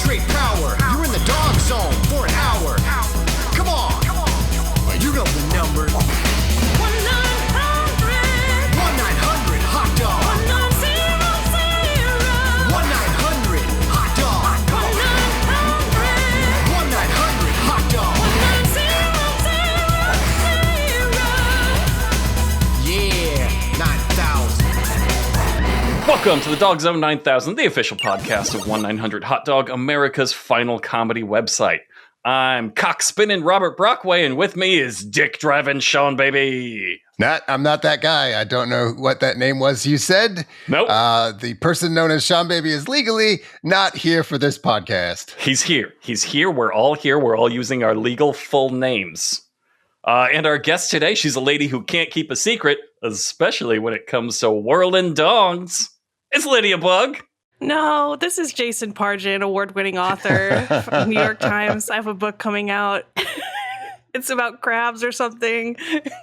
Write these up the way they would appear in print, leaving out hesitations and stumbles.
straight power. You're in the dog zone for an hour. Come on. You know the number. 1-900 hot dog. 1-900 hot dog. 1-900 hot dog. Yeah, 9,000. Welcome to the Dog Zone 9000, the official podcast of 1-900 Hot Dog, America's final comedy website. I'm cock-spinning Robert Brockway, and with me is dick-driving Seanbaby. I'm not that guy. I don't know what that name was you said. Nope. The person known as Seanbaby is legally not here for this podcast. He's here. He's here. We're all here. We're all using our legal full names. And our guest today, she's a lady who can't keep a secret, especially when it comes to whirling dongs. It's Lydia Bugg. No, this is Jason Pargin, award-winning author from New York Times. I have a book coming out. It's about crabs or something.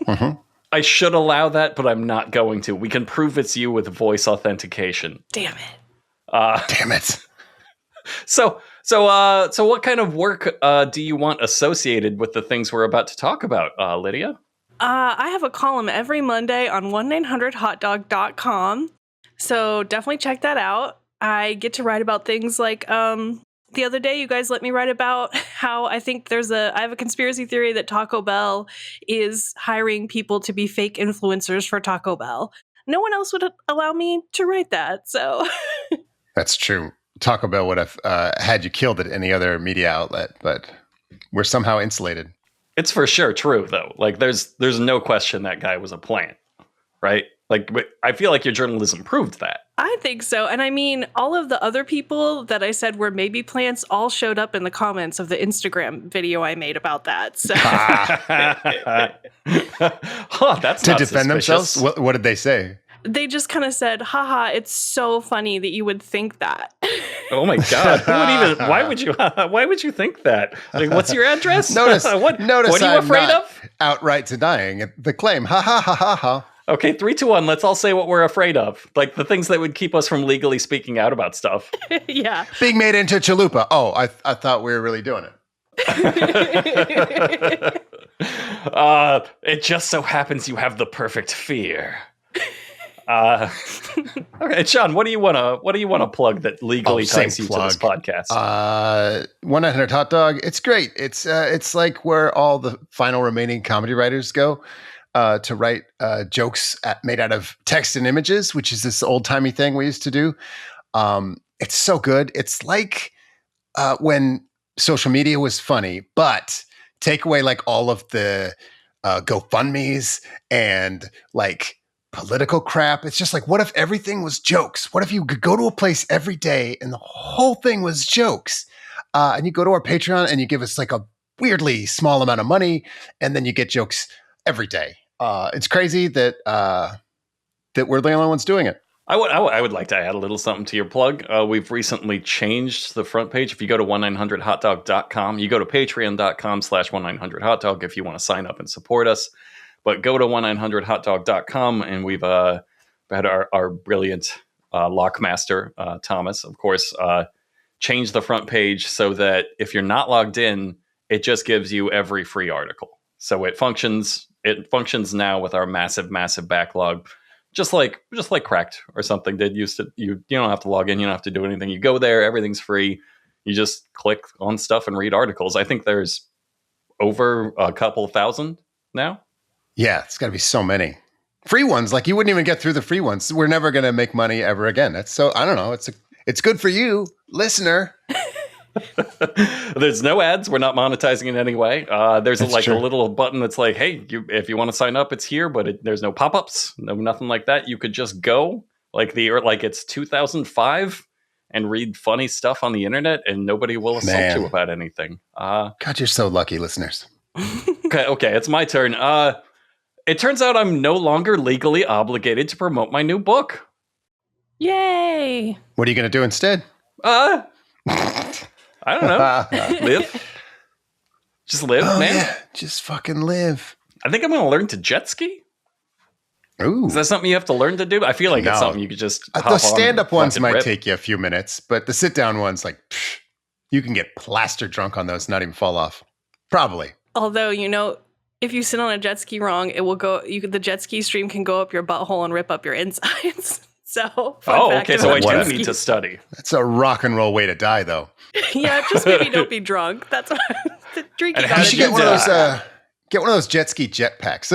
Mm-hmm. I should allow that, but I'm not going to. We can prove it's you with voice authentication. Damn it. Damn it. So what kind of work do you want associated with the things we're about to talk about, Lydia? I have a column every Monday on 1-900hotdog.com. So definitely check that out. I get to write about things like the other day you guys let me write about how I think I have a conspiracy theory that Taco Bell is hiring people to be fake influencers for Taco Bell. No one else would allow me to write that. So That's true. Taco Bell would have had you killed at any other media outlet, but we're somehow insulated. It's for sure true, though. Like, there's no question that guy was a plant, right? Like, but I feel like your journalism proved that. I think so. And I mean, all of the other people that I said were maybe plants all showed up in the comments of the Instagram video I made about that. So That's To not defend suspicious. themselves? What did they say? they just kind of said, haha, it's so funny that you would think that. Oh my God! Why would you think that? Like, what's your address? Notice what are you I'm afraid not of? outright denying the claim. Ha ha ha ha ha. Okay, 3, 2, 1. Let's all say what we're afraid of. Like the things that would keep us from legally speaking out about stuff. Yeah. Being made into chalupa. Oh, I thought we were really doing it. It just so happens you have the perfect fear. Okay, Sean, what do you want to plug that legally ties you to this podcast? 1-900 Hot Dog. It's great. It's like where all the final remaining comedy writers go to write jokes made out of text and images, which is this old timey thing we used to do. It's so good. It's like when social media was funny, but take away like all of the GoFundMes and like political crap. It's just like, what if everything was jokes? What if you could go to a place every day and the whole thing was jokes? And you go to our Patreon and you give us like a weirdly small amount of money, and then you get jokes every day. It's crazy that we're the only ones doing it. I would like to add a little something to your plug. We've recently changed the front page. If you go to 1-900hotdog.com, you go to patreon.com/1-900hotdog if you want to sign up and support us. But go to 1-900hotdog.com, and we've had our brilliant lockmaster, Thomas, of course, change the front page so that if you're not logged in, it just gives you every free article. So it functions now with our massive backlog, just like Cracked or something did. You don't have to log in, you don't have to do anything. You go there, everything's free. You just click on stuff and read articles. I think there's over a couple thousand now. Yeah, it's got to be so many free ones. Like you wouldn't even get through the free ones. We're never going to make money ever again. That's so, I don't know. It's good for you, listener. There's no ads. We're not monetizing in any way. There's a little button that's like, hey, if you want to sign up, it's here, but there's no pop-ups, nothing like that. You could just go like it's 2005 and read funny stuff on the internet, and nobody will assault you about anything. God, you're so lucky, listeners. Okay, it's my turn. It turns out I'm no longer legally obligated to promote my new book. Yay! What are you going to do instead? I don't know. Live. Just live, man. Yeah, just fucking live. I think I'm going to learn to jet ski. Ooh. Is that something you have to learn to do? I feel like it's something you could just hop the stand-up on ones and might rip. take you a few minutes, but the sit-down ones, like, psh, You can get plastered drunk on those, not even fall off. Probably. Although, if you sit on a jet ski wrong, it will go. The jet ski stream can go up your butthole and rip up your insides. So, fun fact okay. So I about do need to study. That's a rock and roll way to die, though. Yeah, just maybe don't be drunk. That's what drinking. And how You did should you get one of die? those. Get one of those jet ski jetpacks.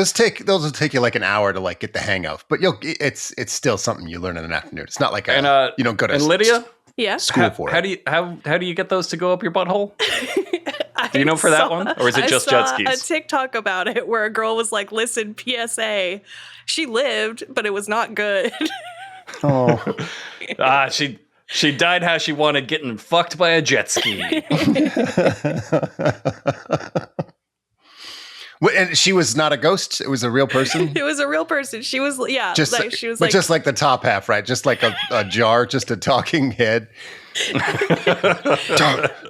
Those will take you like an hour to like get the hang of, but it's still something you learn in an afternoon. It's not like you don't go to And Lydia, Yeah. school for how it. do you get those to go up your butthole? Do you know for that one, or is it just jet skis? I saw a TikTok about it where a girl was like, "Listen, PSA, she lived, but it was not good." Oh, She died how she wanted, getting fucked by a jet ski. and she was not a ghost. It was a real person. It was a real person. She was, yeah, Just she was but like, just like the top half, right? Just like a jar, just a talking head.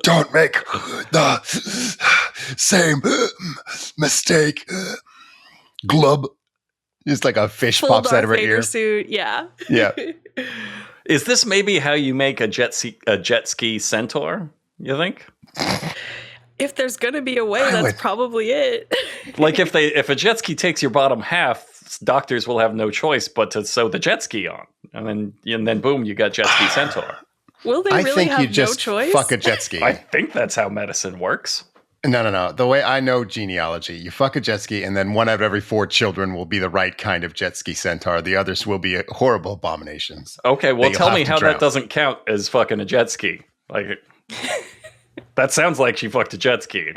don't make the same mistake. Glub. Just like a fish full pops out Darth of her Vader ear. suit. Yeah. Yeah. Is this maybe how you make a jet ski centaur? You think? If there's gonna be a way, I that's would- probably it. Like if a jet ski takes your bottom half, doctors will have no choice but to sew the jet ski on, and then boom, you got jet ski centaur. Will they I really think have you just no choice? fuck a jet ski. I think that's how medicine works. No. The way I know genealogy, you fuck a jet ski, and then one out of every 4 children will be the right kind of jet ski centaur. The others will be horrible abominations. Okay, well, you'll tell have me to how drown. that doesn't count as fucking a jet ski. Like, that sounds like she fucked a jet ski.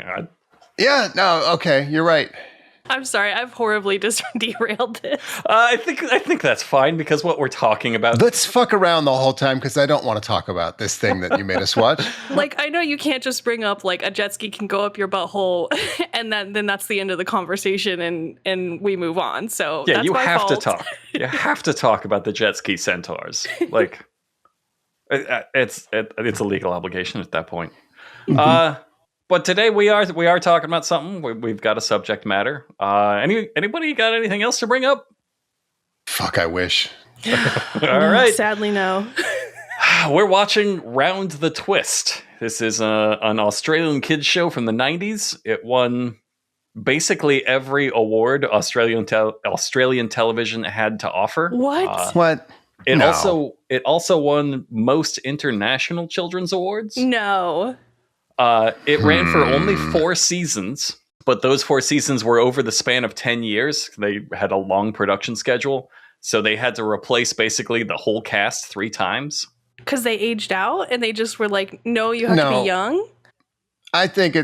Yeah, no, okay, you're right. I'm sorry, I've horribly derailed this. I think that's fine because what we're talking about. Let's fuck around the whole time because I don't want to talk about this thing that you made us watch. Like, I know you can't just bring up like a jet ski can go up your butthole, and then that's the end of the conversation, and we move on. So Yeah, that's you my have fault. to talk. You have to talk about the jet ski centaurs. Like, it's a legal obligation at that point. But today we are talking about something. We've got a subject matter. Anybody got anything else to bring up? Fuck, I wish. All right, Sadly, no. we're watching Round the Twist. This is an Australian kids show from the 90s. It won basically every award Australian television had to offer. What? What? It No. also won most international children's awards. No. It ran for only 4 seasons, but those 4 seasons were over the span of 10 years. They had a long production schedule, so they had to replace basically the whole cast 3 times. Because they aged out and they just were like, no, you have to No. be young. I think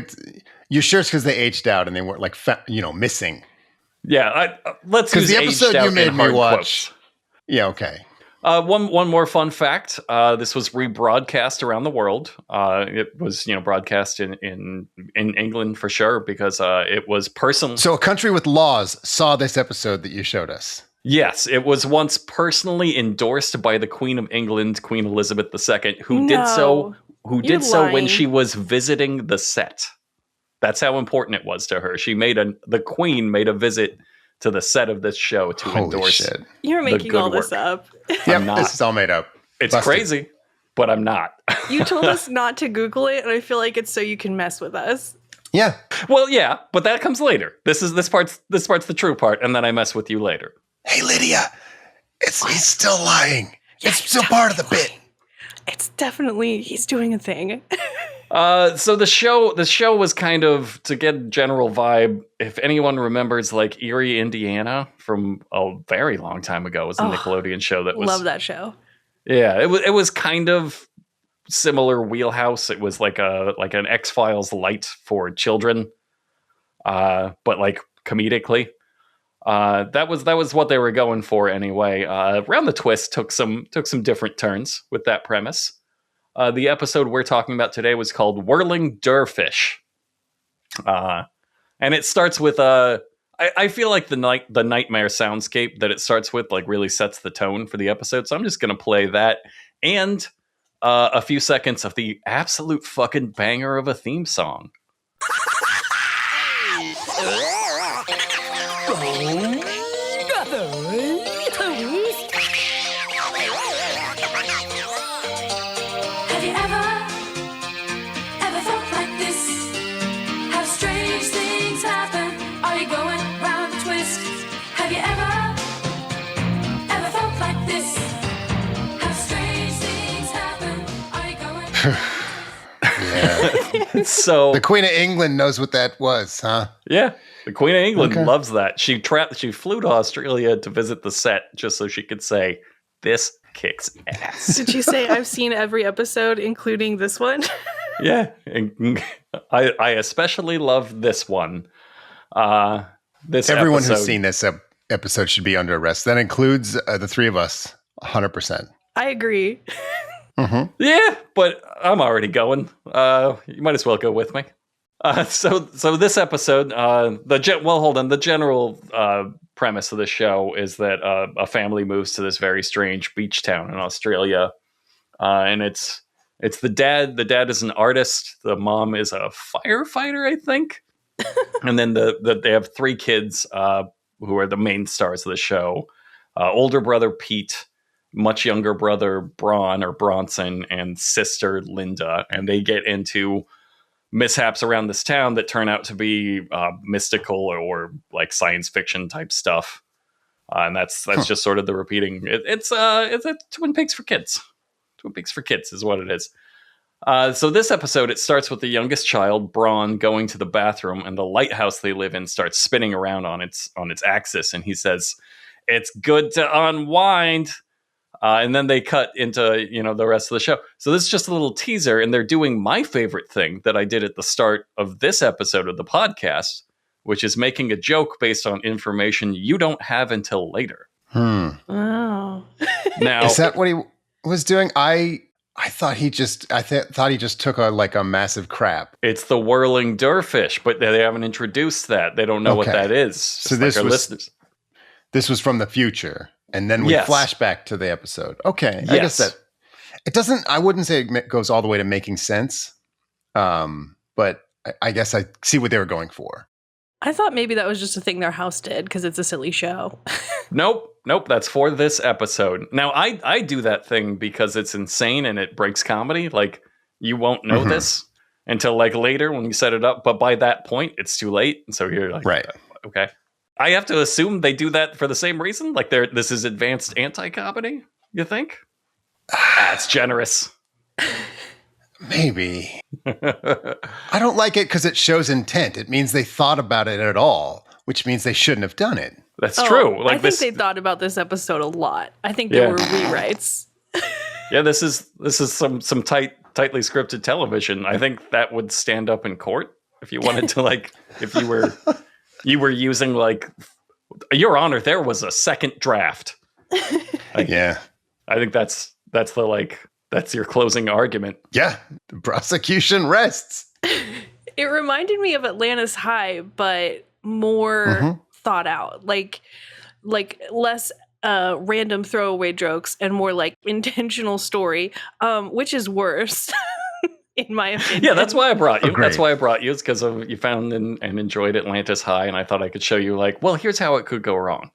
you're sure it's because they aged out and they weren't like, missing. Yeah, let's use Because the aged episode out you made in me hard watch. quotes. Yeah, okay. One more fun fact. This was rebroadcast around the world. It was broadcast in England for sure because it was personal. So a country with laws saw this episode that you showed us. Yes, it was once personally endorsed by the Queen of England, Queen Elizabeth II, who did so You're when lying. she was visiting the set. That's how important it was to her. The Queen made a visit to the set of this show to Holy endorse shit. You're making good all this work. up. Yep, not. this is all made up. It's Busted. crazy, but I'm not. You told us not to Google it, and I feel like it's so you can mess with us. Yeah. Well, yeah, but that comes later. This part's the true part, and then I mess with you later. Hey, Lydia, he's still lying. Yeah, It's he's still part of the bit. It's definitely, he's doing a thing. So the show was kind of, to get a general vibe, if anyone remembers like Erie, Indiana from a very long time ago, it was a Nickelodeon show that was Love that show. Yeah, it was kind of similar wheelhouse. It was like an X-Files light for children, but like comedically. That was what they were going for anyway. Round the Twist took some different turns with that premise. The episode we're talking about today was called Whirling Durfish. And it starts with I feel like the nightmare soundscape that it starts with like really sets the tone for the episode. So I'm just gonna play that and a few seconds of the absolute fucking banger of a theme song. Have you Yeah. So The Queen of England knows what that was, huh? yeah, the Queen of England Okay. loves that. She flew to Australia to visit the set just so she could say, "This kicks ass." Did she say I've seen every episode, including this one? Yeah, and I especially love this one. This Everyone episode, who's seen this episode should be under arrest. That includes the three of us, 100%. I agree. Mm-hmm. yeah, but I'm already going. You might as well go with me. So this episode, the general premise of the show is that a family moves to this very strange beach town in Australia, and it's the dad. The dad is an artist. The mom is a firefighter, I think, and then they have three kids who are the main stars of the show. Older brother Pete, much younger brother Bronson, and sister Linda, and they get into mishaps around this town that turn out to be mystical or like science fiction type stuff, and that's just sort of the repeating. It's a Twin Peaks for kids. Twin Peaks for kids is what it is. So this episode, it starts with the youngest child, Braun, going to the bathroom, and the lighthouse they live in starts spinning around on its axis, and he says, "It's good to unwind." And then they cut into the rest of the show. So this is just a little teaser, and they're doing my favorite thing that I did at the start of this episode of the podcast, which is making a joke based on information you don't have until later. Oh. Now, Is that what he was doing? I thought he just took a massive crap. it's the whirling derfish, but they haven't introduced that. They don't know what Okay. that is. So Just like our listeners. This was from the future, and then we Yes. flash back to the episode. Okay, I Yes. guess that it doesn't. I wouldn't say it goes all the way to making sense, but I guess I see what they were going for. I thought maybe that was just a thing their house did because it's a silly show. Nope. That's for this episode. Now, I do that thing because it's insane and it breaks comedy. Like, you won't know this until like later when you set it up. But by that point, it's too late. And so you're like, Right. Okay. I have to assume they do that for the same reason. Like, this is advanced anti-comedy, you think? That's generous. Maybe. I don't like it because it shows intent. It means they thought about it at all, which means they shouldn't have done it. That's true. Like I think they thought about this episode a lot. I think there were rewrites. Yeah, this is some tightly scripted television. I think that would stand up in court if you wanted to, like, if you were using like, Your Honor, there was a second draft. Like, Yeah. I think that's your closing argument. Yeah. The prosecution rests. It reminded me of Atlantis High, but more thought out. Like less random throwaway jokes and more like intentional story, which is worse. In my opinion. Yeah, that's why I brought you. Agreed. That's why I brought you. It's because you found and enjoyed Atlantis High, and I thought I could show you, like, well, here's how it could go wrong.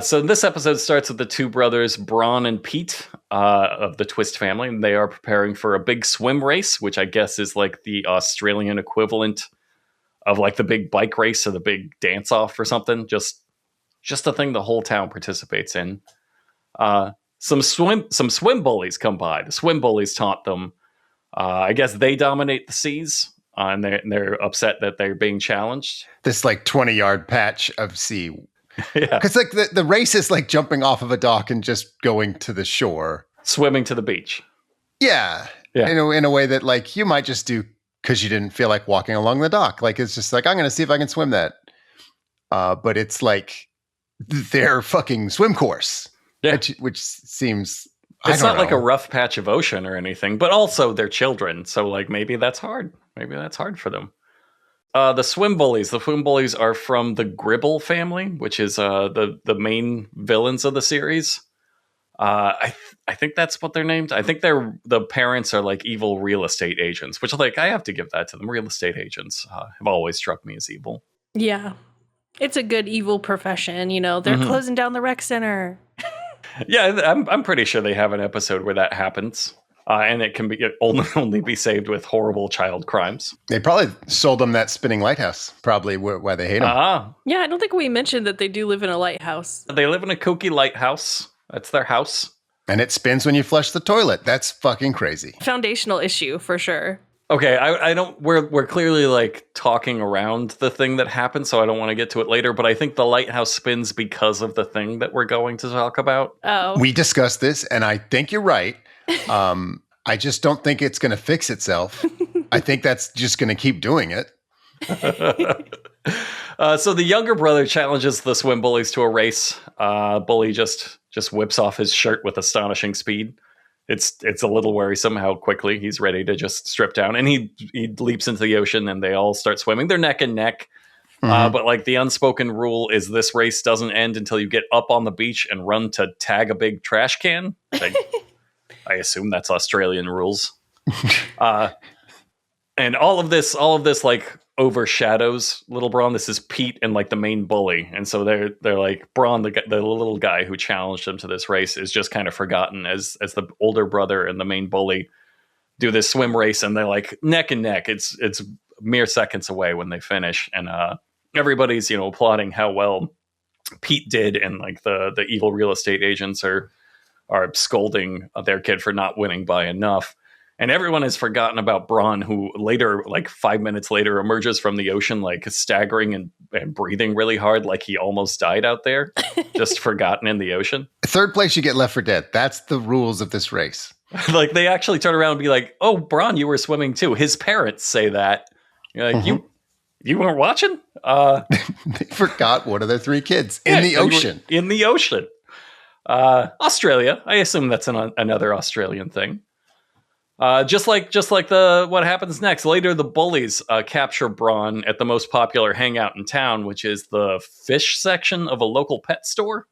So this episode starts with the two brothers, Braun and Pete, of the Twist family, and they are preparing for a big swim race, which I guess is like the Australian equivalent of like the big bike race or the big dance-off or something. Just a thing the whole town participates in. Some swim bullies come by. The swim bullies taunt them. I guess they dominate the seas, and they're upset that they're being challenged. This like 20-yard patch of sea. Yeah, Because like the race is like jumping off of a dock and just going to the shore. swimming to the beach. Yeah. Yeah. In a way that like you might just do because you didn't feel like walking along the dock. Like it's just like, I'm going to see if I can swim that. But it's like their fucking swim course. Yeah. Which seems... It's I not don't like a know. rough patch of ocean or anything, but also they're children, so like maybe that's hard. Maybe that's hard for them. The swim bullies. The swim bullies are from the Gribble family, which is the main villains of the series. I think that's what they're named. I think the parents are like evil real estate agents, which like I have to give that to them. Real estate agents have always struck me as evil. Yeah. It's a good evil profession, They're closing down the rec center. Yeah, I'm pretty sure they have an episode where that happens, and it can be only be saved with horrible child crimes. They probably sold them that spinning lighthouse. Probably why they hate them. Yeah, I don't think we mentioned that they do live in a lighthouse. They live in a kooky lighthouse. That's their house. And it spins when you flush the toilet. That's fucking crazy. Foundational issue for sure. Okay, I don't. We're clearly like talking around the thing that happened, so I don't want to get to it later. But I think the lighthouse spins because of the thing that we're going to talk about. Oh, We discussed this, and I think you're right. I just don't think it's going to fix itself. I think that's just going to keep doing it. So the younger brother challenges the swim bullies to a race. Bully just whips off his shirt with astonishing speed. It's a little worrisome how quickly he's ready to just strip down, and he leaps into the ocean, and they all start swimming. They're neck and neck. But like the unspoken rule is this race doesn't end until you get up on the beach and run to tag a big trash can. I assume that's Australian rules. And all of this like overshadows little Braun. This is Pete and like the main bully, and so they're like Braun, the little guy who challenged him to this race, is just kind of forgotten as the older brother and the main bully do this swim race, and they're like neck and neck. It's mere seconds away when they finish, and everybody's applauding how well Pete did, and like the evil real estate agents are scolding their kid for not winning by enough. And everyone has forgotten about Braun, who later, like 5 minutes later, emerges from the ocean, like staggering and breathing really hard, like he almost died out there, just forgotten in the ocean. Third place, you get left for dead. That's the rules of this race. Like they actually turn around and be like, "Oh, Braun, you were swimming too." His parents say that. You're like, you weren't watching? They forgot one of their three kids in the ocean. In the ocean. Australia. I assume that's another Australian thing. Just like what happens next. Later, the bullies capture Braun at the most popular hangout in town, which is the fish section of a local pet store.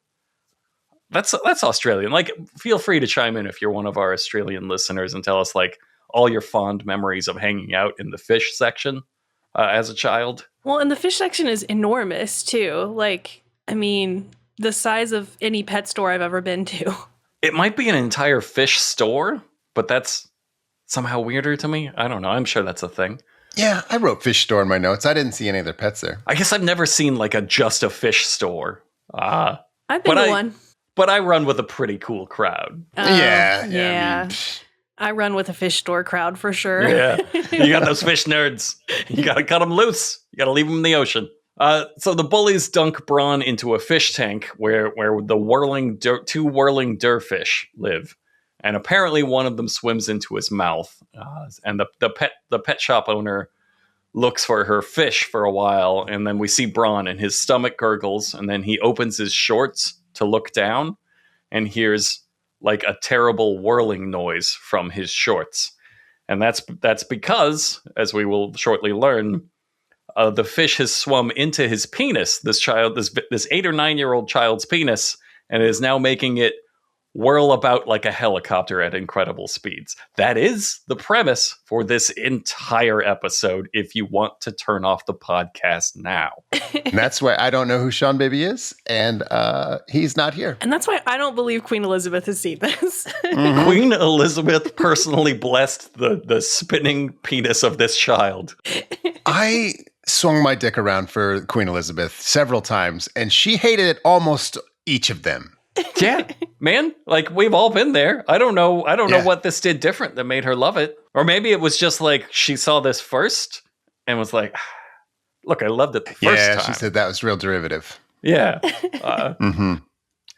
That's Australian. Like, feel free to chime in if you're one of our Australian listeners and tell us like all your fond memories of hanging out in the fish section as a child. well, and the fish section is enormous too. Like, I mean, the size of any pet store I've ever been to. It might be an entire fish store, but that's somehow weirder to me. I don't know. I'm sure that's a thing. Yeah, I wrote fish store in my notes. I didn't see any of their pets there. I guess I've never seen like just a fish store. I've been to one. But I run with a pretty cool crowd. Yeah. I run with a fish store crowd for sure. Yeah. You got those fish nerds. You got to cut them loose. You got to leave them in the ocean. So the bullies dunk Braun into a fish tank where the two whirling derfish live. And apparently one of them swims into his mouth. And the pet shop owner looks for her fish for a while. And then we see Braun and his stomach gurgles. And then he opens his shorts to look down and hears like a terrible whirling noise from his shorts. And that's because, as we will shortly learn, the fish has swum into his penis, this 8 or 9 year old child's penis, and is now making it whirl about like a helicopter at incredible speeds. That is the premise for this entire episode if you want to turn off the podcast now. And that's why I don't know who Seanbaby is, and he's not here. And that's why I don't believe Queen Elizabeth has seen this. Queen Elizabeth personally blessed the spinning penis of this child. I swung my dick around for Queen Elizabeth several times, and she hated almost each of them. Yeah, man, like we've all been there. I don't know what this did different that made her love it. Or maybe it was just like she saw this first and was like, look, I loved it the first time. Yeah, she said that was real derivative. Yeah.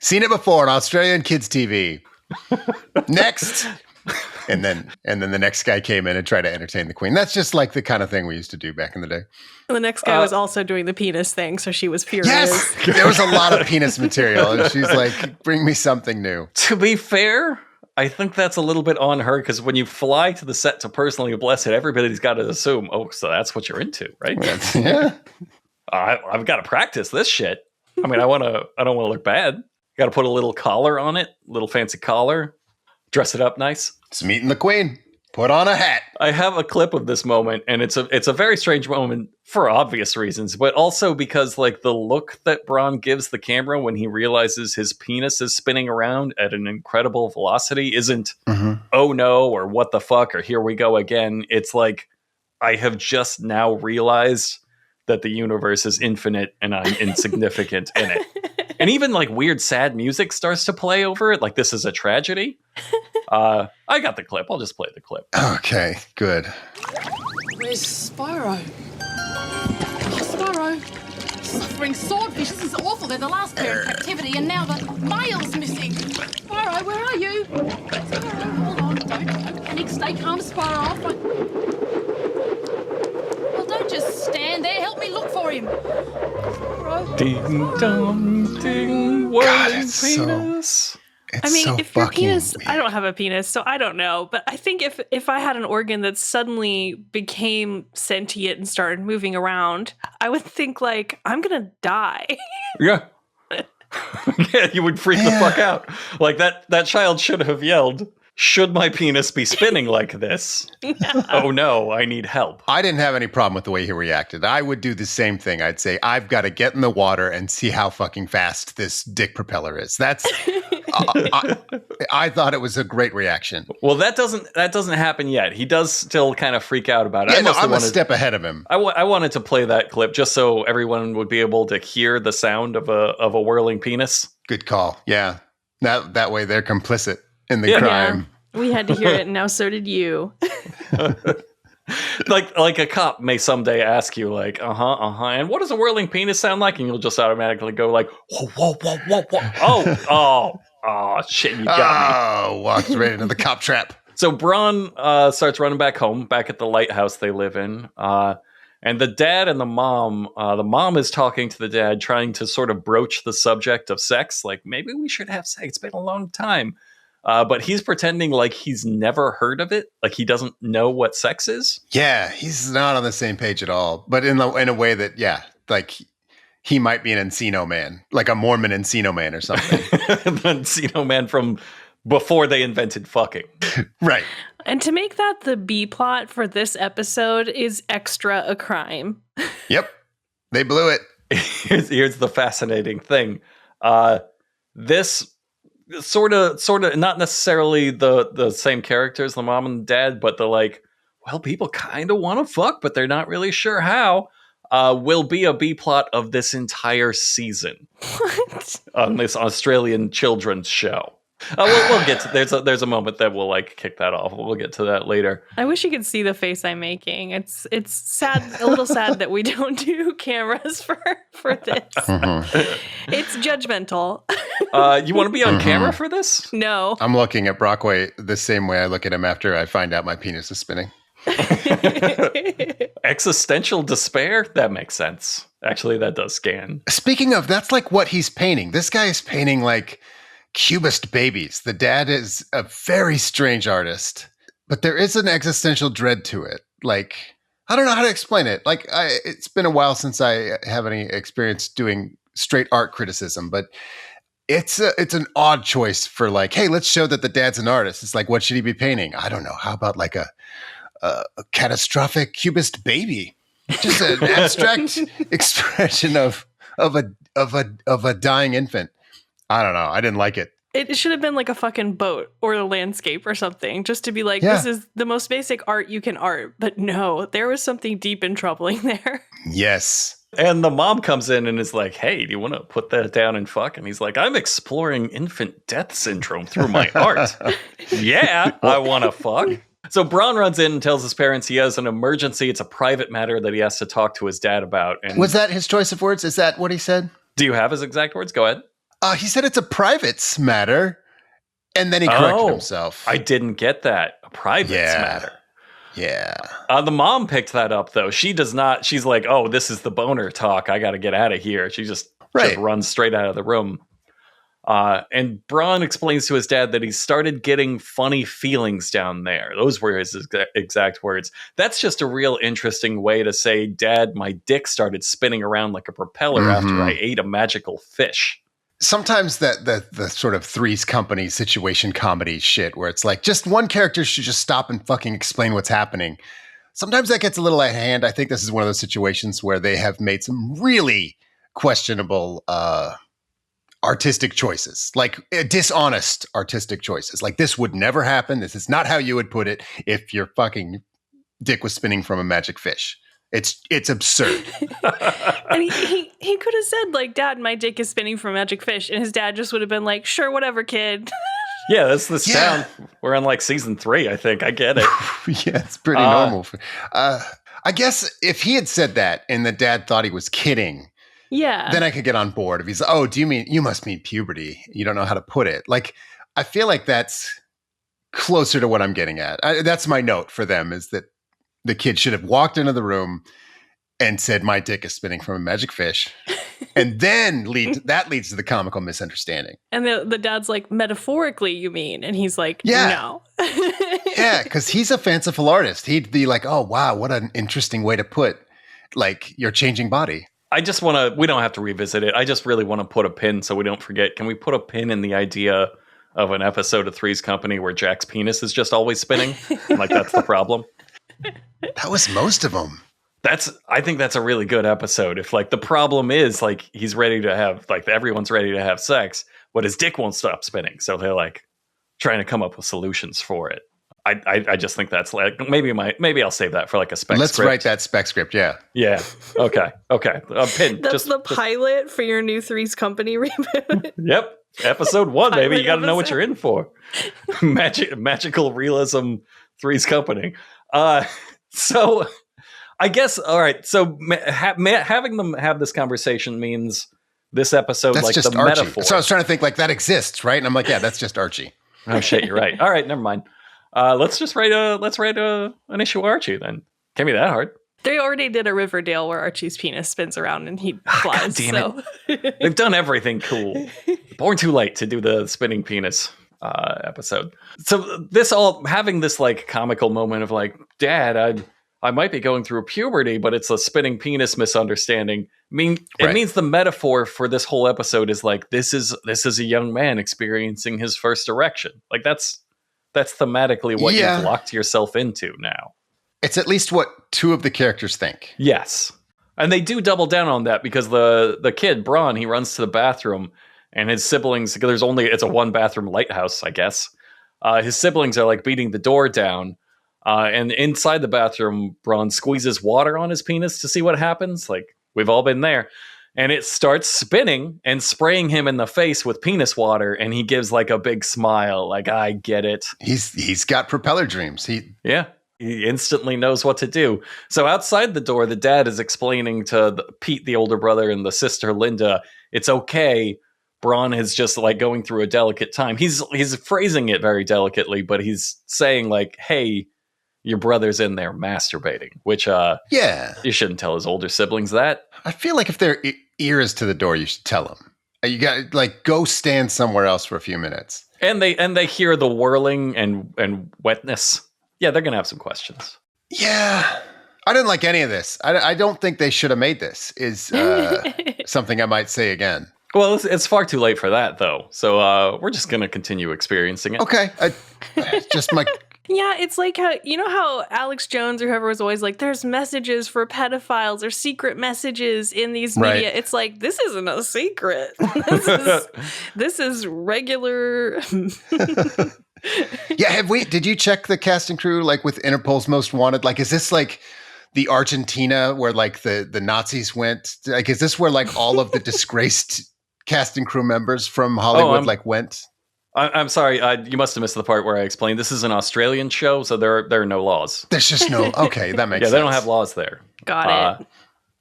Seen it before on Australian Kids TV. Next. And then the next guy came in and tried to entertain the queen. That's just like the kind of thing we used to do back in the day. And the next guy was also doing the penis thing, so she was furious. Yes! There was a lot of penis material, and she's like, bring me something new. To be fair, I think that's a little bit on her, because when you fly to the set to personally bless it, everybody's got to assume, oh, so that's what you're into, right? Yeah. I've got to practice this shit. I mean, I don't want to look bad. Got to put a little collar on it, little fancy collar, dress it up nice. It's meeting the queen. Put on a hat. I have a clip of this moment, and it's a very strange moment for obvious reasons, but also because like the look that Braun gives the camera when he realizes his penis is spinning around at an incredible velocity isn't, oh no, or what the fuck, or here we go again. It's like, I have just now realized that the universe is infinite and I'm insignificant in it. And even like weird sad music starts to play over it, like this is a tragedy. I got the clip. I'll just play the clip. Okay, good. Where's Spyro? Oh, Spyro. Suffering swordfish. This is awful. They're the last pair in captivity, and now the male's missing. Spyro, where are you? Spyro, hold on. Don't panic. Stay calm, Spyro. Well, don't just stand there. Help me look for him. Spyro. Ding dong ding. Whirling penis. It's I mean, so if your fucking penis, weird. I don't have a penis, so I don't know. But I think if I had an organ that suddenly became sentient and started moving around, I would think like, I'm gonna die. Yeah. Yeah, you would freak the fuck out. Like that child should have yelled, "Should my penis be spinning like this? Oh no, I need help." I didn't have any problem with the way he reacted. I would do the same thing. I'd say, I've got to get in the water and see how fucking fast this dick propeller is. That's. I thought it was a great reaction. Well, that doesn't happen yet. He does still kind of freak out about it. Yeah, I'm a step ahead of him. I wanted to play that clip just so everyone would be able to hear the sound of a whirling penis. Good call. Yeah. That way they're complicit in the crime. Yeah, we had to hear it, and now so did you. Like a cop may someday ask you, like, and what does a whirling penis sound like? And you'll just automatically go like, whoa, whoa, whoa, whoa. Oh, shit, you got me. Oh, walked right into the cop trap. So Bron starts running back home, back at the lighthouse they live in. And the dad and the mom is talking to the dad, trying to sort of broach the subject of sex. Like, maybe we should have sex. It's been a long time. But he's pretending like he's never heard of it. Like he doesn't know what sex is. Yeah, he's not on the same page at all. But in a way that, yeah, like he might be an Encino man, like a Mormon Encino man or something. The Encino man from before they invented fucking. Right. And to make that the B plot for this episode is extra a crime. Yep. They blew it. Here's the fascinating thing. This sort of not necessarily the same characters, the mom and dad, but the like, well, people kind of want to fuck, but they're not really sure how, will be a B plot of this entire season. What? On this Australian children's show. We'll get to there's a moment that will like kick that off. We'll get to that later. I wish you could see the face I'm making. It's sad, a little sad that we don't do cameras for this. Mm-hmm. It's judgmental. You want to be on camera for this? No. I'm looking at Brockway the same way I look at him after I find out my penis is spinning. Existential despair? That makes sense. Actually, that does scan. Speaking of, that's like what he's painting. This guy is painting like cubist babies. The dad is a very strange artist, but there is an existential dread to it. Like, I don't know how to explain it. Like, it's been a while since I have any experience doing straight art criticism, but it's an odd choice for like, hey, let's show that the dad's an artist. It's like, what should he be painting? I don't know. How about like a catastrophic cubist baby? Just an abstract expression of a dying infant. I don't know. I didn't like it. It should have been like a fucking boat or a landscape or something, just to be like, Yeah. This is the most basic art you can art. But no, there was something deep and troubling there. Yes. And the mom comes in and is like, hey, do you want to put that down and fuck? And he's like, I'm exploring infant death syndrome through my art. Yeah, I want to fuck. So Bron runs in and tells his parents he has an emergency. It's a private matter that he has to talk to his dad about. And Was that his choice of words? Is that what he said? do you have his exact words? Go ahead. He said it's a privates matter, and then he corrected himself. I didn't get that. A privates Yeah. matter. Yeah. The mom picked that up, though. She does not. She's like, oh, this is the boner talk. I got to get out of here. She just runs straight out of the room. And Bron explains to his dad that he started getting funny feelings down there. Those were his exact words. That's just a real interesting way to say, Dad, my dick started spinning around like a propeller after I ate a magical fish. Sometimes the sort of Three's Company situation comedy shit where it's like just one character should just stop and fucking explain what's happening. Sometimes that gets a little out of hand. I think this is one of those situations where they have made some really questionable artistic choices, like dishonest artistic choices. Like this would never happen. This is not how you would put it if your fucking dick was spinning from a magic fish. It's absurd. And he could have said, like, Dad, my dick is spinning from a magic fish. And his dad just would have been like, sure, whatever, kid. Yeah, that's the sound. We're on like season 3, I think. I get it. Yeah, it's pretty normal. I guess if he had said that and the dad thought he was kidding, then I could get on board. If he's, oh, you must mean puberty. You don't know how to put it. Like, I feel like that's closer to what I'm getting at. That's my note for them, is that the kid should have walked into the room and said, my dick is spinning from a magic fish. And then that leads to the comical misunderstanding. And the dad's like, metaphorically, you mean? And he's like, Yeah. no. Yeah, because he's a fanciful artist. He'd be like, oh, wow, what an interesting way to put, like, your changing body. I just want to, we don't have to revisit it. I just really want to put a pin so we don't forget. Can we put a pin in the idea of an episode of Three's Company where Jack's penis is just always spinning? Like, that's the problem. That was most of them. I think that's a really good episode. If, like, the problem is, like, he's ready to have, like, everyone's ready to have sex, but his dick won't stop spinning. So they're, like, trying to come up with solutions for it. I just think that's, like, maybe I'll save that for, like, a spec Let's script. write that spec script, yeah. Yeah. Okay. A pin. That's the pilot for your new Three's Company reboot. Yep. Episode 1, baby. Pilot You got to know what episode. you're in for. Magical realism, Three's Company. So I guess, all right. So having them have this conversation means this episode, That's like, just the Archie. metaphor. So I was trying to think, like, that exists, right? And I'm like, yeah, that's just Archie. Oh shit, you're right. All right, never mind. Let's write an issue Archie then. Can't be that hard. They already did a Riverdale where Archie's penis spins around and he flies. God damn it. They've done everything cool. Born too late to do the spinning penis episode. So having this, like, comical moment of, like, Dad, I might be going through puberty, but it's a spinning penis misunderstanding. It means the metaphor for this whole episode is, like, this is a young man experiencing his first erection. Like, that's thematically what you've locked yourself into now. It's at least what 2 of the characters think. Yes. And they do double down on that because the kid, Braun, he runs to the bathroom and his siblings, it's a 1-bathroom lighthouse, I guess. His siblings are, like, beating the door down. And inside the bathroom, Braun squeezes water on his penis to see what happens. Like, we've all been there. And it starts spinning and spraying him in the face with penis water. And he gives, like, a big smile. Like, I get it. He's got propeller dreams. He instantly knows what to do. So outside the door, the dad is explaining to Pete, the older brother, and the sister, Linda, it's okay. Braun is just, like, going through a delicate time. He's phrasing it very delicately, but he's saying, like, hey, your brother's in there masturbating, which you shouldn't tell his older siblings that. I feel like if their ear is to the door, you should tell them. You got, like, go stand somewhere else for a few minutes. And they hear the whirling and wetness. Yeah, they're gonna have some questions. Yeah, I didn't like any of this. I don't think they should have made this. Is something I might say again. Well, it's far too late for that, though. So we're just gonna continue experiencing it. Okay, just my. Yeah, it's like how Alex Jones or whoever was always like, there's messages for pedophiles or secret messages in these media. It's like, this isn't a secret. This is regular. Yeah, did you check the cast and crew, like, with Interpol's Most Wanted? Like, is this like the Argentina where, like, the Nazis went? Like, is this where, like, all of the disgraced cast and crew members from Hollywood went? I'm sorry, you must have missed the part where I explained this is an Australian show, so there are no laws. There's just no. Okay, that makes sense. They don't have laws there. Got it.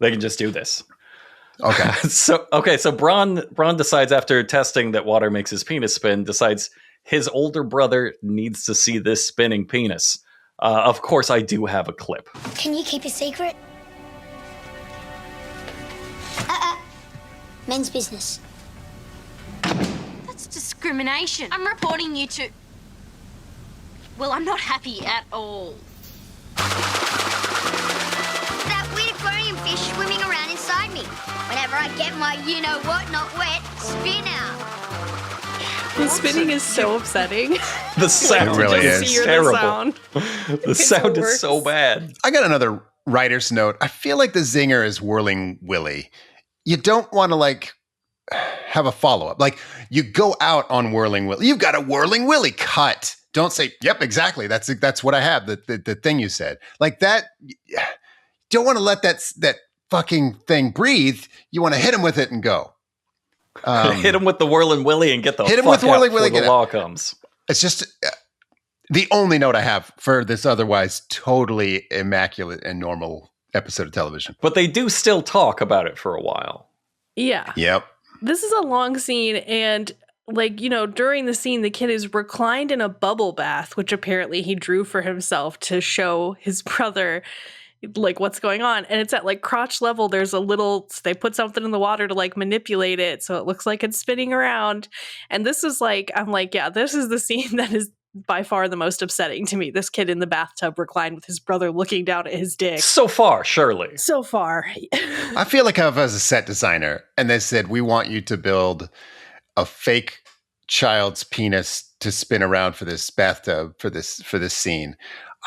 They can just do this. Okay. So Braun decides, after testing that water makes his penis spin, decides his older brother needs to see this spinning penis. Of course, I do have a clip. Can you keep a secret? Men's business. That's discrimination. I'm reporting you to... Well, I'm not happy at all. That weird aquarium fish swimming around inside me. Whenever I get my you-know-what not wet, spin out. The spinning is so upsetting. The sound really Just is hear terrible. the sound. The sound is so bad. I got another writer's note. I feel like the zinger is Whirling Willy. You don't want to, like, have a follow-up. Like, you go out on Whirling Willy. You've got a Whirling Willy. Cut. Don't say, yep, exactly. That's what I have. The thing you said. Like that. don't want to let that fucking thing breathe. You want to hit him with it and go. Hit him with the whirling willy and get the hit him fuck with the whirling willy. before the law comes. It's just the only note I have for this otherwise totally immaculate and normal episode of television. But they do still talk about it for a while. Yeah. Yep. This is a long scene, and like, you know, during the scene, the kid is reclined in a bubble bath, which apparently he drew for himself to show his brother like what's going on. And it's at like crotch level. There's a little, they put something in the water to like manipulate it so it looks like it's spinning around. And this is like, I'm like, yeah, this is the scene that is by far the most upsetting to me. This kid in the bathtub reclined with his brother looking down at his dick. So far, surely. So far. I feel like if I was a set designer and they said, we want you to build a fake child's penis to spin around for this bathtub, for this scene,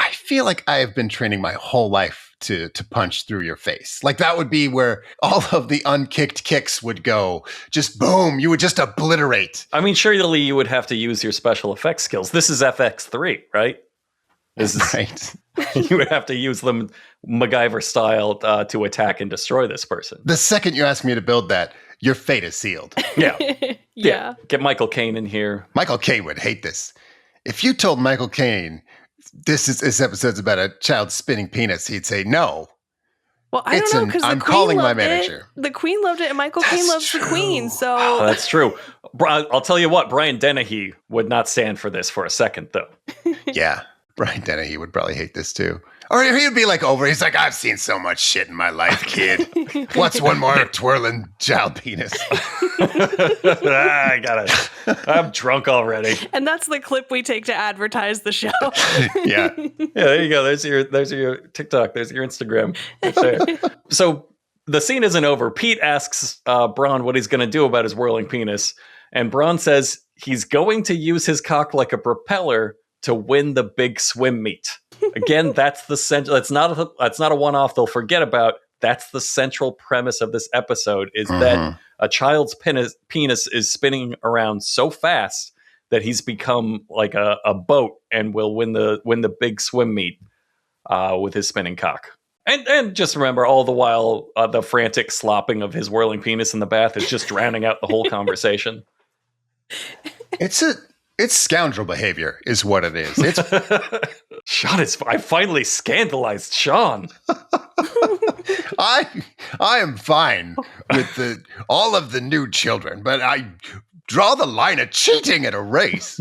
I feel like I have been training my whole life to punch through your face. Like that would be where all of the unkicked kicks would go. Just boom, you would just obliterate. I mean, surely you would have to use your special effects skills. This is FX3, right? This is right. You would have to use them MacGyver style to attack and destroy this person. The second you ask me to build that, your fate is sealed. Yeah. Yeah. Get Michael Caine in here. Michael Caine would hate this. If you told Michael Caine this episode's about a child spinning penis, he'd say no. Well, I don't know, because I'm calling my manager. The Queen loved it, and Michael Caine loves the Queen. So That's true. I'll tell you what, Brian Dennehy would not stand for this for a second, though. Yeah, Brian Dennehy would probably hate this too. Or he'd be like he's like, I've seen so much shit in my life, kid. What's one more twirling child penis? I'm drunk already. And that's the clip we take to advertise the show. Yeah. Yeah, there you go. There's your TikTok. There's your Instagram. Right there. So the scene isn't over. Pete asks Braun what he's going to do about his whirling penis. And Braun says he's going to use his cock like a propeller to win the big swim meet. Again, that's the central. That's not a one-off they'll forget about. That's the central premise of this episode: is that a child's penis is spinning around so fast that he's become like a boat and will win the big swim meet with his spinning cock. And just remember, all the while, the frantic slopping of his whirling penis in the bath is just drowning out the whole conversation. It's scoundrel behavior is what it is. It's Sean I finally scandalized Sean. I am fine with all of the new children, but I draw the line at cheating at a race.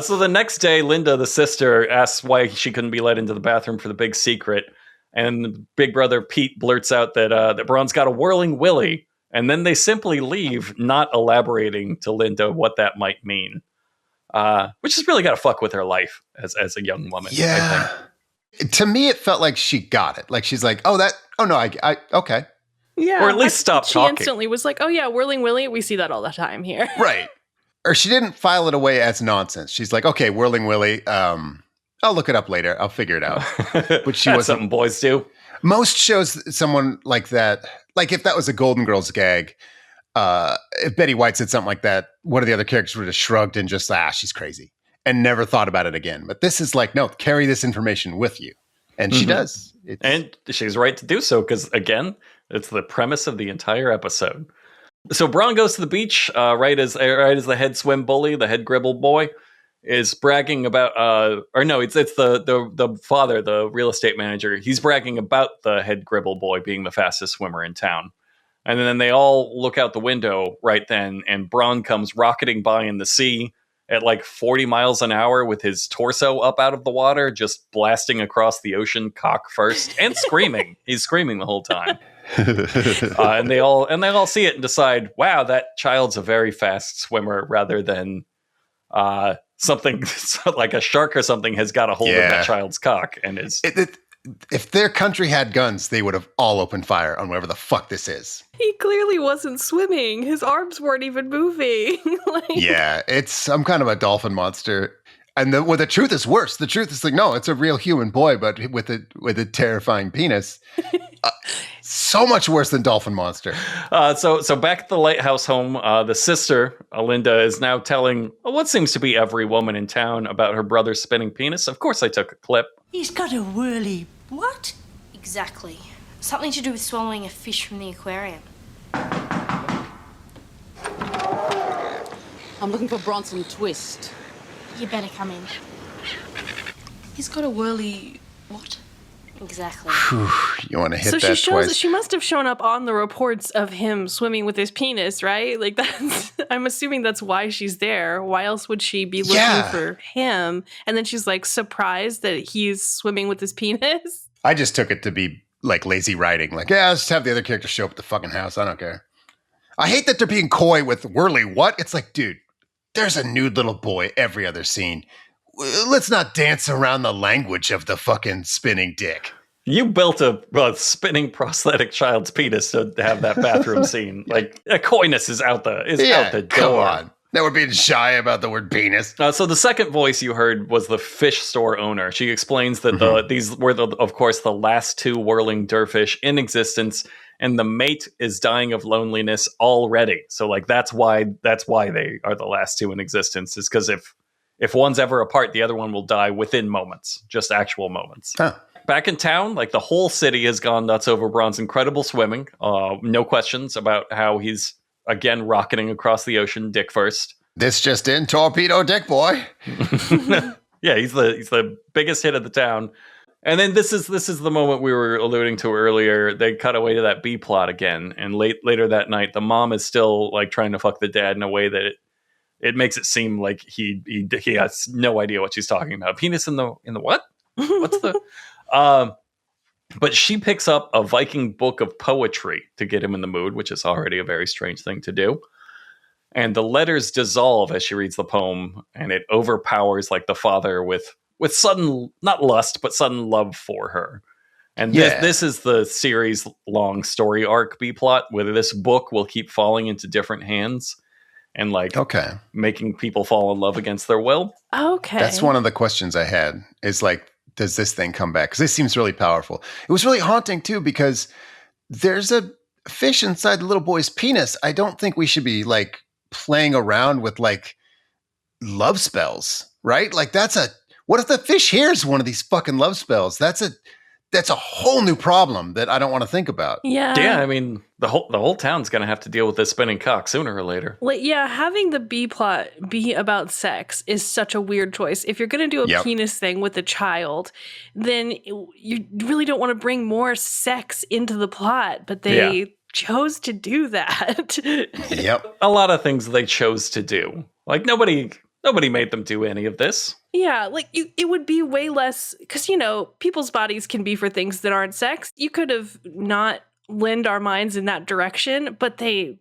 So the next day, Linda, the sister, asks why she couldn't be let into the bathroom for the big secret. And big brother Pete blurts out that Braun's got a whirling willy. And then they simply leave, not elaborating to Linda what that might mean. Which has really got to fuck with her life as a young woman. Yeah. I think. To me, it felt like she got it. Like she's like, okay. Yeah. Or at least stop talking. She instantly was like, oh yeah, whirling willy. We see that all the time here. Right. Or she didn't file it away as nonsense. She's like, okay, whirling willy. I'll look it up later. I'll figure it out. But she wasn't. Something boys do. Most shows, someone like that, like if that was a Golden Girls gag, if Betty White said something like that, one of the other characters would have shrugged and just, she's crazy, and never thought about it again. But this is like, no, carry this information with you. And she does. And she's right to do so, because, again, it's the premise of the entire episode. So Braun goes to the beach right as the head swim bully, the head gribble boy, is bragging about, it's the father, the real estate manager. He's bragging about the head gribble boy being the fastest swimmer in town. And then they all look out the window right then, and Braun comes rocketing by in the sea at like 40 miles an hour with his torso up out of the water, just blasting across the ocean, cock first, and screaming. He's screaming the whole time. And they all see it and decide, wow, that child's a very fast swimmer, rather than something like a shark or something has got a hold of that child's cock and is. If their country had guns, they would have all opened fire on whatever the fuck this is. He clearly wasn't swimming. His arms weren't even moving. Yeah, it's some kind of a dolphin monster. And the truth is worse. The truth is like, no, it's a real human boy, but with a terrifying penis. So much worse than dolphin monster. So back at the lighthouse home, the sister, Linda, is now telling what seems to be every woman in town about her brother's spinning penis. Of course, I took a clip. He's got a whirly What? Exactly. Something to do with swallowing a fish from the aquarium. I'm looking for Bronson Twist. You better come in. He's got a whirly... what? Exactly. You want to hit So that twice? she must have shown up on the reports of him swimming with his penis, right? Like that's I'm assuming that's why she's there. Why else would she be looking for him? And then she's like surprised that he's swimming with his penis. I just took it to be like lazy writing. Like, yeah, let's have the other character show up at the fucking house. I don't care. I hate that they're being coy with whirly what? It's like, dude, there's a nude little boy every other scene. Let's not dance around the language of the fucking spinning dick. You built a spinning prosthetic child's penis to have that bathroom scene. Like, coyness is out the door. Come on. Now we're being shy about the word penis. So the second voice you heard was the fish store owner. She explains that these were, of course, the last two whirling derfish in existence, and the mate is dying of loneliness already. So, like, that's why they are the last two in existence, is because if one's ever apart, the other one will die within moments, just actual moments. Huh. Back in town, like, the whole city has gone nuts over Bron's incredible swimming. No questions about how he's, again, rocketing across the ocean, dick first. This just in, torpedo dick boy. Yeah, he's the biggest hit of the town. And then this is the moment we were alluding to earlier. They cut away to that B plot again, and later that night, the mom is still like trying to fuck the dad in a way that it makes it seem like he has no idea what she's talking about. Penis in the what? What's the? But she picks up a Viking book of poetry to get him in the mood, which is already a very strange thing to do. And the letters dissolve as she reads the poem, and it overpowers like the father with sudden, not lust, but sudden love for her. And this is the series long story arc B plot, where this book will keep falling into different hands and making people fall in love against their will. Okay. That's one of the questions I had, is like, does this thing come back? Because this seems really powerful. It was really haunting too, because there's a fish inside the little boy's penis. I don't think we should be like playing around with like love spells, right? Like what if the fish hears one of these fucking love spells? That's a whole new problem that I don't want to think about. Yeah. I mean, the whole town's going to have to deal with this spinning cock sooner or later. Like, yeah, having the B plot be about sex is such a weird choice. If you're going to do a penis thing with a child, then you really don't want to bring more sex into the plot, but they chose to do that. Yep. A lot of things they chose to do. Like, nobody made them do any of this. Yeah, like it would be way less, because, people's bodies can be for things that aren't sex. You could have not lend our minds in that direction, but they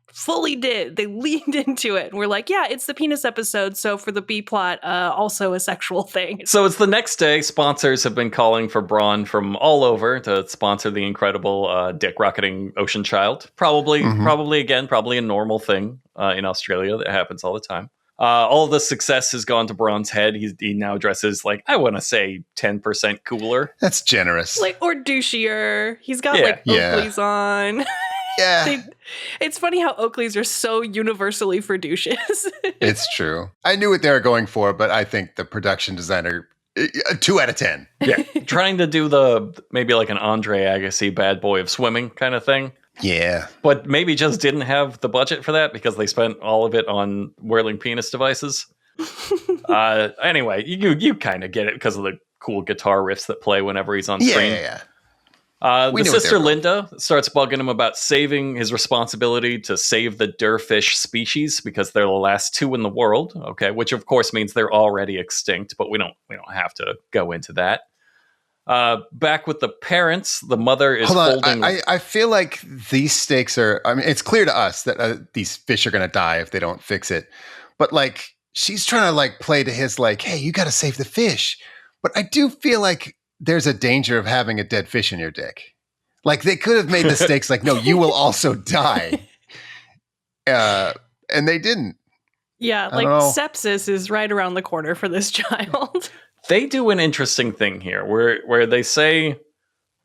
fully did. They leaned into it, and we're like, yeah, it's the penis episode, so for the B plot, also a sexual thing. So it's the next day. Sponsors have been calling for Bron from all over to sponsor the incredible dick rocketing ocean child. Probably a normal thing in Australia that happens all the time. All of the success has gone to Bron's head. He now dresses like, I want to say 10% cooler. That's generous. Like, or douchier. He's got Oakleys on. Yeah. It's funny how Oakleys are so universally for douches. It's true. I knew what they were going for, but I think the production designer, 2 out of 10. Yeah. Trying to do maybe like an Andre Agassi bad boy of swimming kind of thing. Yeah. But maybe just didn't have the budget for that because they spent all of it on whirling penis devices. Anyway, you kind of get it because of the cool guitar riffs that play whenever he's on screen. Yeah. The sister Linda starts bugging him about saving his responsibility to save the derfish species because they're the last two in the world. Okay, which of course means they're already extinct, but we don't have to go into that. Back with the parents, the mother is holding. I feel like these stakes are. I mean, it's clear to us that these fish are going to die if they don't fix it. But like, she's trying to like play to his like, hey, you got to save the fish. But I do feel like there's a danger of having a dead fish in your dick. Like they could have made the stakes like, no, you will also die. And they didn't. Yeah, like sepsis is right around the corner for this child. They do an interesting thing here where they say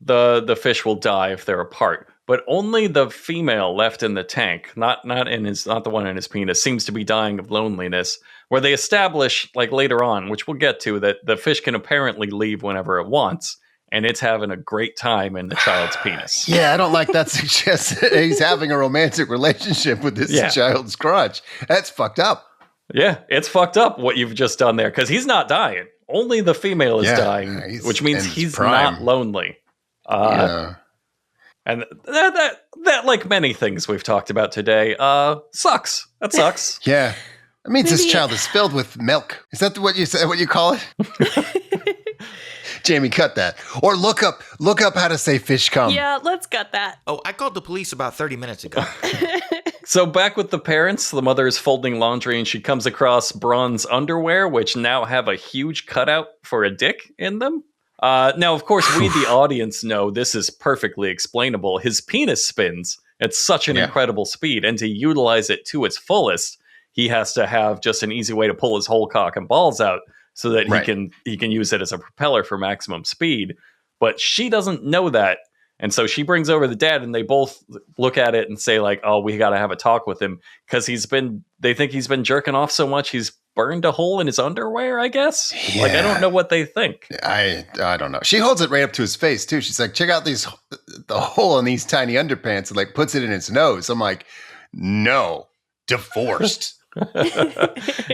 the fish will die if they're apart, but only the female left in the tank, not the one in his penis, seems to be dying of loneliness, where they establish like later on, which we'll get to, that the fish can apparently leave whenever it wants. and it's having a great time in the child's penis. Yeah, I don't like that suggests that he's having a romantic relationship with this child's crotch. That's fucked up. Yeah, it's fucked up what you've just done there, because he's not dying. Only the female is dying, which means he's not lonely. And that, like many things we've talked about today, sucks. That sucks. Yeah. It means this child is filled with milk. Is that what you said? What you call it? Jamie, cut that. Or look up how to say fish cum. Yeah, let's cut that. Oh, I called the police about 30 minutes ago. So back with the parents, the mother is folding laundry and she comes across Braun's underwear, which now have a huge cutout for a dick in them. Now, of course, we, the audience, know this is perfectly explainable. His penis spins at such an incredible speed, and to utilize it to its fullest, he has to have just an easy way to pull his whole cock and balls out so that he can use it as a propeller for maximum speed. But she doesn't know that. And so she brings over the dad, and they both look at it and say, like, oh, we got to have a talk with him, because they think he's been jerking off so much he's burned a hole in his underwear, I guess. Yeah. Like, I don't know what they think. I don't know. She holds it right up to his face too. She's like, check out the hole in these tiny underpants, and like puts it in his nose. I'm like, no, divorced.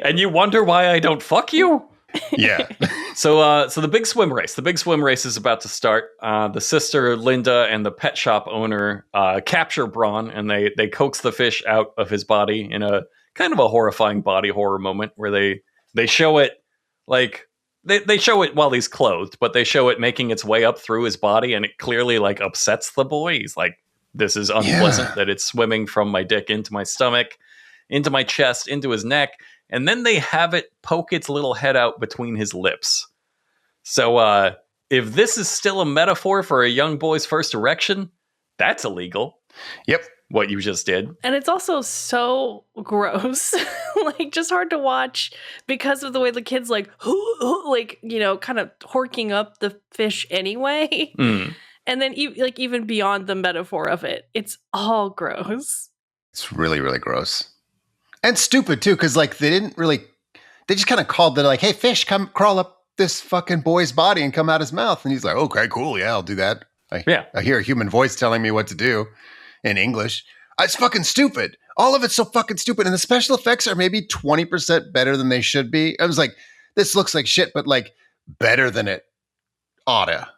And you wonder why I don't fuck you? Yeah. So the big swim race. The big swim race is about to start. The sister, Linda, and the pet shop owner capture Braun, and they coax the fish out of his body in a kind of a horrifying body horror moment where they show it like they show it while he's clothed, but they show it making its way up through his body, and it clearly like upsets the boy. He's like, this is unpleasant that it's swimming from my dick into my stomach, into my chest, into his neck. And then they have it poke its little head out between his lips. So if this is still a metaphor for a young boy's first erection, that's illegal. Yep. What you just did. And it's also so gross. Like, just hard to watch because of the way the kid's like, like, you know, kind of horking up the fish anyway. Mm. And then even beyond the metaphor of it, it's all gross. It's really, really gross. And stupid, too, because, like, they just kind of called it, like, hey, fish, come crawl up this fucking boy's body and come out his mouth. And he's like, okay, cool, yeah, I'll do that. I hear a human voice telling me what to do in English. It's fucking stupid. All of it's so fucking stupid. And the special effects are maybe 20% better than they should be. I was like, this looks like shit, but, like, better than it oughta.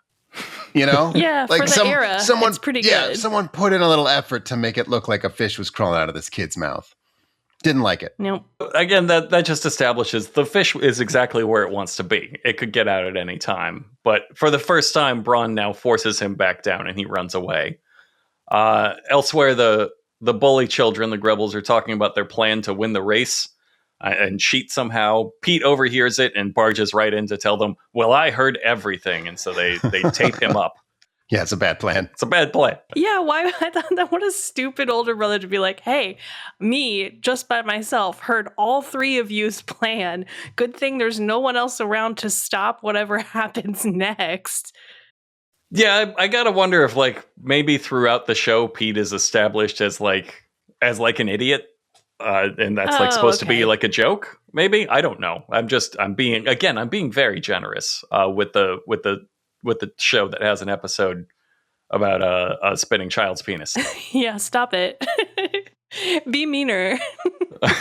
You know? Yeah, like for the era, it's pretty good. Yeah, someone put in a little effort to make it look like a fish was crawling out of this kid's mouth. Didn't like it. Nope. Again, that just establishes the fish is exactly where it wants to be. It could get out at any time. But for the first time, Braun now forces him back down and he runs away. Elsewhere, the bully children, the Grebels, are talking about their plan to win the race and cheat somehow. Pete overhears it and barges right in to tell them, well, I heard everything. And so they tape him up. Yeah, it's a bad plan. It's a bad plan. Yeah, why? I thought that what a stupid older brother to be like, hey, me, just by myself, heard all three of you's plan. Good thing there's no one else around to stop whatever happens next. Yeah, I gotta wonder if, like, maybe throughout the show, Pete is established as like an idiot. And that's supposed to be like a joke. Maybe, I don't know. I'm being very generous with the show that has an episode about a spinning child's penis. Yeah, stop it. Be meaner.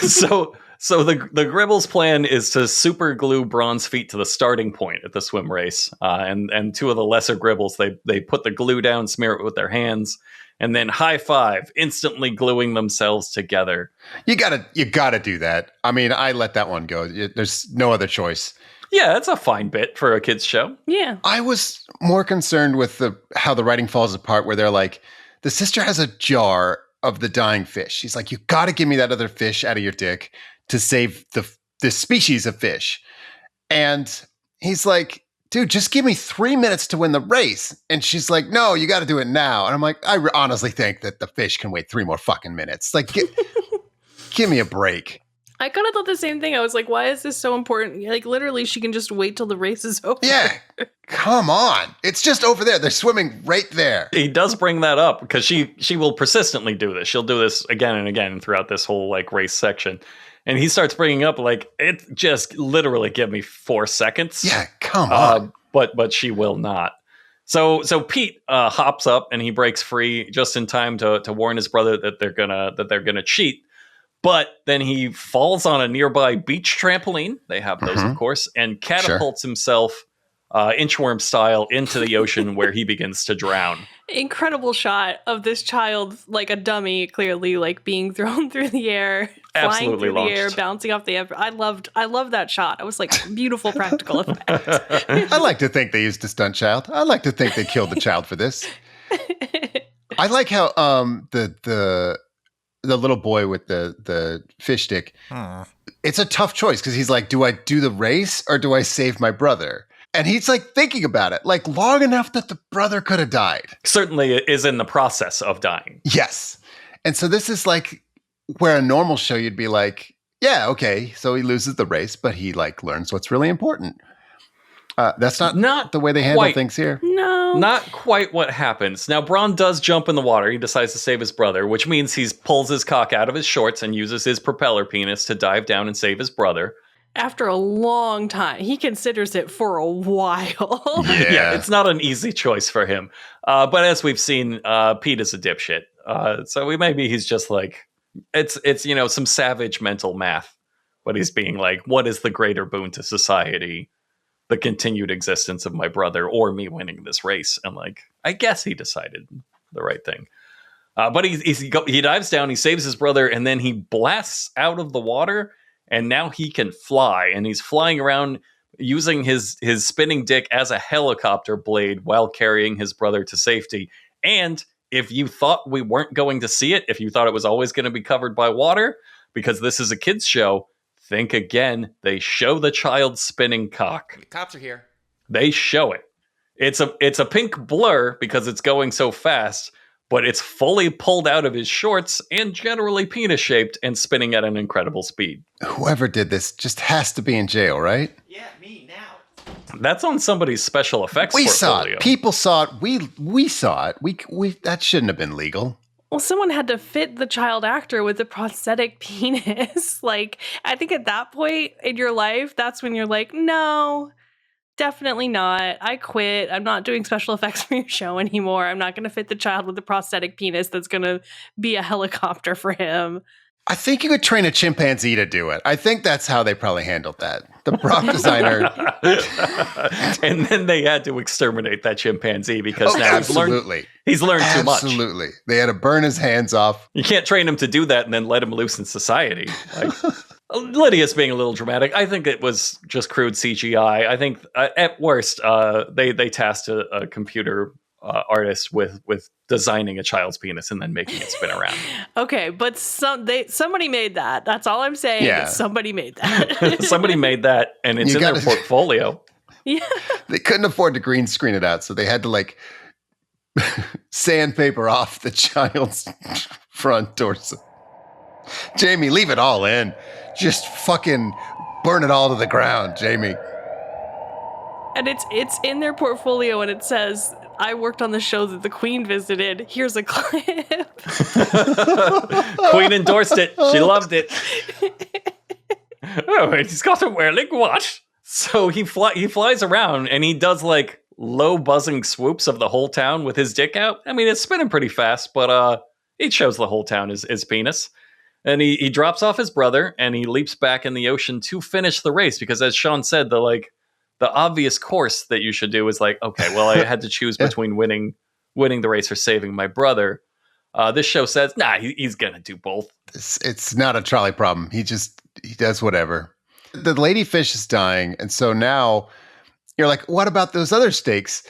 So the Gribble's plan is to super glue Braun's feet to the starting point at the swim race. And two of the lesser Gribbles, they put the glue down, smear it with their hands, and then high five, instantly gluing themselves together. You gotta do that. I mean, I let that one go. There's no other choice. Yeah, that's a fine bit for a kid's show. Yeah. I was more concerned with how the writing falls apart, where they're like, the sister has a jar of the dying fish. She's like, you got to give me that other fish out of your dick to save the species of fish. And he's like, dude, just give me 3 minutes to win the race. And she's like, no, you got to do it now. And I'm like, I honestly think that the fish can wait 3 more fucking minutes. Like, give me a break. I kind of thought the same thing. I was like, why is this so important? Like, literally, she can just wait till the race is over. Yeah. Come on. It's just over there. They're swimming right there. He does bring that up because she will persistently do this. She'll do this again and again throughout this whole, like, race section. And he starts bringing up, like, it just literally give me 4 seconds. Yeah, come on. But she will not. So Pete hops up and he breaks free just in time to warn his brother that they're gonna cheat. But then he falls on a nearby beach trampoline. They have those, of course, and catapults himself inchworm style into the ocean where he begins to drown. Incredible shot of this child, like a dummy, clearly, like being thrown through the air, flying Absolutely through launched. the air, bouncing off the air. I loved that shot. I was like, beautiful practical effect. I like to think they used a stunt child. I like to think they killed the child for this. I like how the little boy with the fish stick. It's a tough choice because he's like, do I do the race or do I save my brother? And he's like thinking about it, like long enough that the brother could have died. Certainly is in the process of dying. Yes. And so this is like where a normal show you'd be like, yeah, okay, so he loses the race, but he like learns what's really important. That's not the way they handle things here. No. Not quite what happens. Now, Braun does jump in the water. He decides to save his brother, which means he pulls his cock out of his shorts and uses his propeller penis to dive down and save his brother. After a long time, he considers it for a while. Yeah, it's not an easy choice for him. But as we've seen, Pete is a dipshit. So maybe he's just like, it's some savage mental math. But he's being like, what is the greater boon to society? The continued existence of my brother or me winning this race. And like, I guess he decided the right thing. But he dives down, he saves his brother, and then he blasts out of the water. And now he can fly, and he's flying around using his spinning dick as a helicopter blade while carrying his brother to safety. And if you thought we weren't going to see it, if you thought it was always going to be covered by water, because this is a kid's show, think again. They show the child spinning cock. Cops are here. They show it. It's a pink blur because it's going so fast, but it's fully pulled out of his shorts and generally penis-shaped and spinning at an incredible speed. Whoever did this just has to be in jail, right? Yeah, me now. That's on somebody's special effects We portfolio. saw it. People saw it. We saw it. We that shouldn't have been legal. Well, someone had to fit the child actor with a prosthetic penis. Like, I think at that point in your life, that's when you're like, no, definitely not. I quit. I'm not doing special effects for your show anymore. I'm not going to fit the child with a prosthetic penis that's going to be a helicopter for him. I think you could train a chimpanzee to do it. I think that's how they probably handled that. The prop designer. And then they had to exterminate that chimpanzee because now he's learned too much. Absolutely. They had to burn his hands off. You can't train him to do that and then let him loose in society. Like, Lydia's being a little dramatic. I think it was just crude CGI. I think at worst, they tasked a computer artist with designing a child's penis and then making it spin around. Okay, but somebody made that. That's all I'm saying. Yeah. Somebody made that. Somebody made that, and it's in their portfolio. Yeah. They couldn't afford to green screen it out, so they had to like sandpaper off the child's front torso. Jamie, leave it all in. Just fucking burn it all to the ground, Jamie. And it's in their portfolio, and it says, I worked on the show that the Queen visited. Here's a clip. Queen endorsed it. She loved it. Oh, he's got a whirling what? So he flies around, and he does like low buzzing swoops of the whole town with his dick out. I mean, it's spinning pretty fast, but he shows the whole town his penis. And he drops off his brother, and he leaps back in the ocean to finish the race, because as Sean said, the obvious course that you should do is like, okay, well, I had to choose between winning the race or saving my brother. This show says, nah, he's going to do both. It's not a trolley problem. He does whatever. The ladyfish is dying. And so now you're like, what about those other steaks?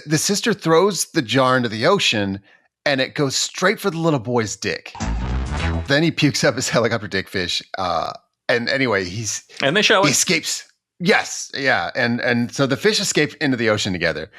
The sister throws the jar into the ocean and it goes straight for the little boy's dick. Then he pukes up his helicopter dickfish. And anyway, and they show he it. escapes. Yes. Yeah. And so the fish escape into the ocean together,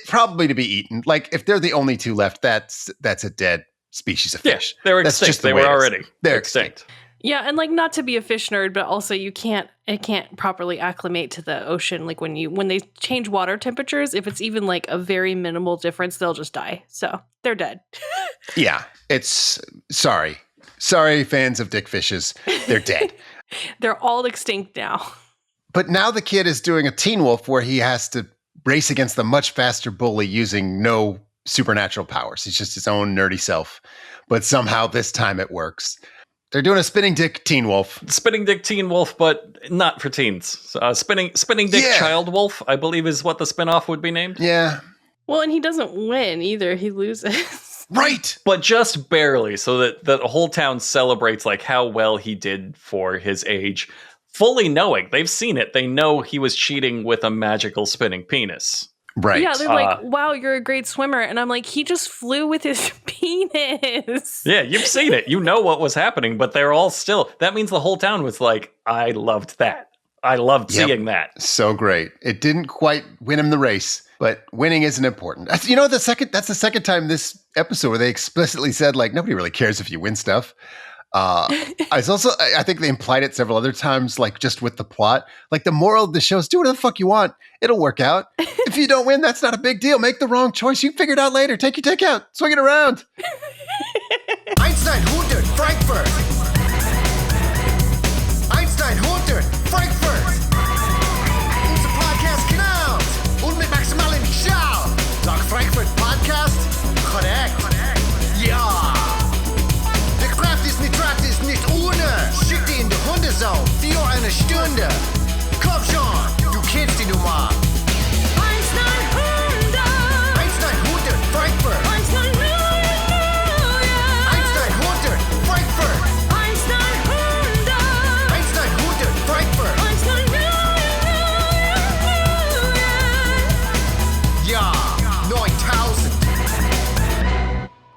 probably to be eaten. Like if they're the only two left, that's a dead species of fish. Yeah, they were extinct. They were already. They're extinct. Yeah, and like not to be a fish nerd, but also it can't properly acclimate to the ocean. Like when they change water temperatures, if it's even like a very minimal difference, they'll just die. So they're dead. Yeah, it's sorry, fans of dickfishes, they're dead. They're all extinct now. But now the kid is doing a Teen Wolf where he has to race against the much faster bully using no supernatural powers. He's just his own nerdy self. But somehow this time it works. They're doing a spinning dick Teen Wolf. Spinning Dick Teen Wolf, but not for teens. Spinning Dick Child Wolf, I believe, is what the spinoff would be named. Yeah. Well, and he doesn't win either. He loses. Right. But just barely, so that the whole town celebrates like how well he did for his age, fully knowing, they've seen it, they know he was cheating with a magical spinning penis. Right. Yeah, they're like, wow, you're a great swimmer. And I'm like, he just flew with his penis. Yeah, you've seen it. You know what was happening, but they're all still. That means the whole town was like, I loved that. I loved seeing that. So great. It didn't quite win him the race, but winning isn't important. That's the second time this episode where they explicitly said, like, nobody really cares if you win stuff. I think they implied it several other times, like just with the plot. Like the moral of the show is do whatever the fuck you want. It'll work out. If you don't win, that's not a big deal. Make the wrong choice. You can figure it out later. Take your takeout. Swing it around. Einstein, 100, Frankfurt. Einstein, 100, Frankfurt. Unser Podcast genau. Und mit maximalen Schau. Dogg Frankfurt Podcast. Korrekt. Ja. Der Kraft ist nicht ohne. Schick die in die Hundezone. für eine Stunde. Komm schon, du kennst die Nummer. Einstein 100. Einstein 100, Frankfurt. Einstein 100, Frankfurt. Einstein 100. Einstein 100, Frankfurt. Einstein 100. Ja, 9000.